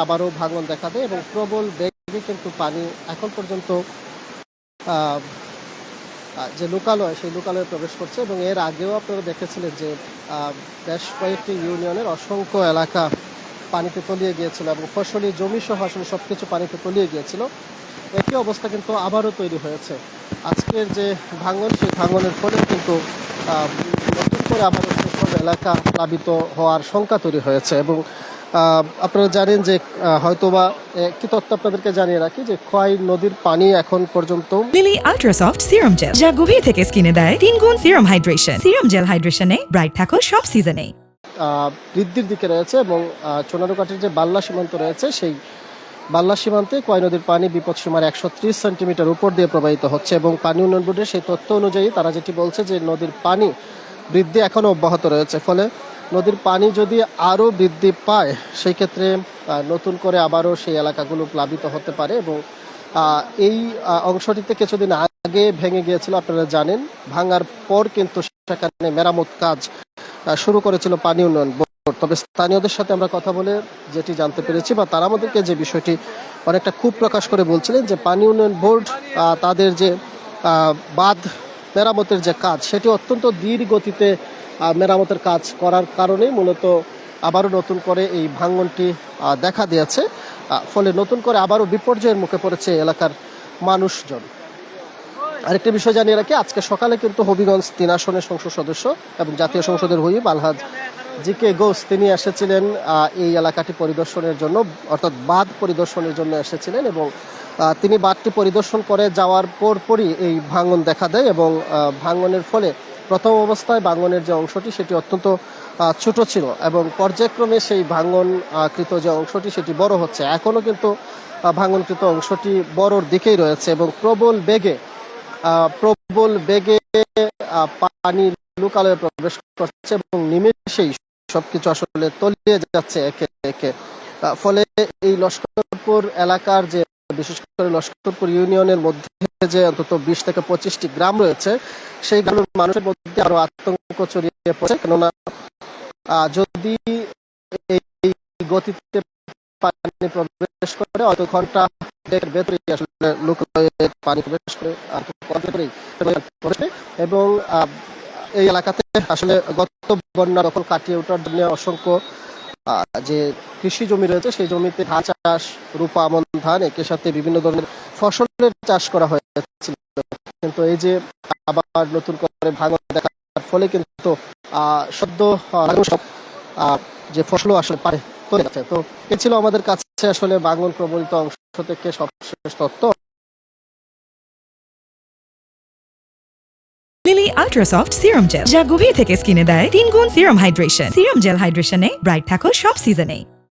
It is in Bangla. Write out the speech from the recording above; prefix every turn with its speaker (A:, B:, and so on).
A: আবারও ভাঙন দেখা দেয় এবং প্রবল বেগে কিন্তু পানি এখন পর্যন্ত আহ, যে লোকালয় সেই লোকালয়ে প্রবেশ করছে এবং এর আগেও আপনারা দেখেছিলেন যে বেশ কয়েকটি ইউনিয়নের অসংখ্য এলাকা পানিতে তলিয়ে গিয়েছিল এবং ফসলি জমি সহ আসলে সবকিছু পানিতে তলিয়ে গিয়েছিল। একই অবস্থা কিন্তু আবারও তৈরি হয়েছে। আজকের যে ভাঙন সেই ভাঙনের ফলেও কিন্তু নতুন করে আবারও সেসব এলাকা প্লাবিত হওয়ার শঙ্কা তৈরি হয়েছে এবং আপনারা জানেন যে হয়তোবা একটি তথ্য আপনাদেরকে জানিয়ে রাখি যে খোয়াই নদীর পানি এখন পর্যন্ত
B: লিলি আল্ট্রাসফট সিরাম জেল, যা গভীর থেকে স্কিনে দেয় 3 গুণ সিরাম হাইড্রেশন। সিরাম জেল হাইড্রেশনে ব্রাইট থাকো সব সিজনে।
A: বৃদ্ধির দিকে রয়েছে এবং চুনারুঘাটের যে বাল্লা সীমান্ত রয়েছে সেই বাল্লা সীমান্তে খোয়াই নদীর পানি বিপদসীমার 130 সেন্টিমিটার উপর দিয়ে প্রবাহিত হচ্ছে এবং পানি উন্নয়ন বোর্ডের সেই তথ্য অনুযায়ী তারা যেটি বলছে যে নদীর পানি বৃদ্ধি এখনও অব্যাহত রয়েছে। ফলে নদীর পানি যদি আরও বৃদ্ধি পায় সেই ক্ষেত্রে নতুন করে আবারও সেই এলাকাগুলো প্লাবিত হতে পারে এবং এই অংশটিতে কিছুদিন আগে ভেঙে গিয়েছিল আপনারা জানেন। ভাঙার পর কিন্তু সেখানে মেরামত কাজ শুরু করেছিল পানি উন্নয়ন বোর্ড। তবে স্থানীয়দের সাথে আমরা কথা বলে যেটি জানতে পেরেছি বা তারা আমাদেরকে যে বিষয়টি অনেকটা ক্ষোভ প্রকাশ করে বলছিলেন যে পানি উন্নয়ন বোর্ড তাদের যে বাঁধ মেরামতের যে কাজ সেটি অত্যন্ত ধীর গতিতে মেরামতের কাজ করার কারণেই মূলত আবারও নতুন করে এই ভাঙনটি দেখা দিয়েছে। ফলে নতুন করে আবারও বিপর্যয়ের মুখে পড়েছে এলাকার মানুষজন। আরেকটি বিষয় জানিয়ে রাখি, আজকে সকালে কিন্তু হবিগঞ্জ 3 আসনের সংসদ সদস্য এবং জাতীয় সংসদের হুইপ আলহাজ জিকে গোস তিনি এসেছিলেন এই এলাকাটি পরিদর্শনের জন্য, অর্থাৎ বাঁধ পরিদর্শনের জন্য এসেছিলেন এবং তিনি বাঁধটি পরিদর্শন করে যাওয়ার পরপরই এই ভাঙন দেখা দেয় এবং ভাঙনের ফলে প্রথম অবস্থায় ভাঙনের যে অংশটি সেটি অত্যন্ত ছোট ছিল এবং পর্যায়ক্রমে সেই ভাঙনকৃত যে অংশটি সেটি বড় হচ্ছে। এখনও কিন্তু ভাঙনকৃত অংশটি বড়র দিকেই রয়েছে এবং প্রবল বেগে পানি লোকালয়ে প্রবেশ করছে এবং নিমেষেই সবকিছু আসলে তলিয়ে যাচ্ছে একে একে। ফলে এই লস্করপুর এলাকার যে বিশেষ করে লস্করপুর ইউনিয়নের মধ্যে যে অন্তত 20 থেকে 25টি গ্রাম রয়েছে সেই গ্রামের মানুষের মধ্যে আরো আতঙ্ক ছড়িয়ে পড়ছে। কেননা যদি এই গতিতে পানি প্রবেশ করে অত ঘন্টা ভেতরে আসলে লোকালয়ে পানি প্রবেশ করে এবং এই এলাকাতে আসলে গত বন্যা দখল কাটিয়ে ওঠার জন্য অসংখ্য যে কৃষি জমি রয়েছে সেই জমিতে ধান চাষ, রূপা, আমন ধান একের সাথে বিভিন্ন ধরনের ফসলের চাষ করা হয়েছিল। কিন্তু এই যে আবার নতুন করে ভাঙন দেখার ফলে কিন্তু সদ্য সব যে ফসলও আসলে পারে চলে যাচ্ছে। তো এ ছিল আমাদের কাছে আসলে ভাঙন প্রবলিত অংশ থেকে সবশেষ তথ্য।
B: লিলি আল্ট্রাসফট সিরাম জেল, যা গভীর থেকে স্কিনে দেয় 3 গুণ সিরাম হাইড্রেশন। সিরাম জেল হাইড্রেশনে ব্রাইট থাকো সব সিজনে।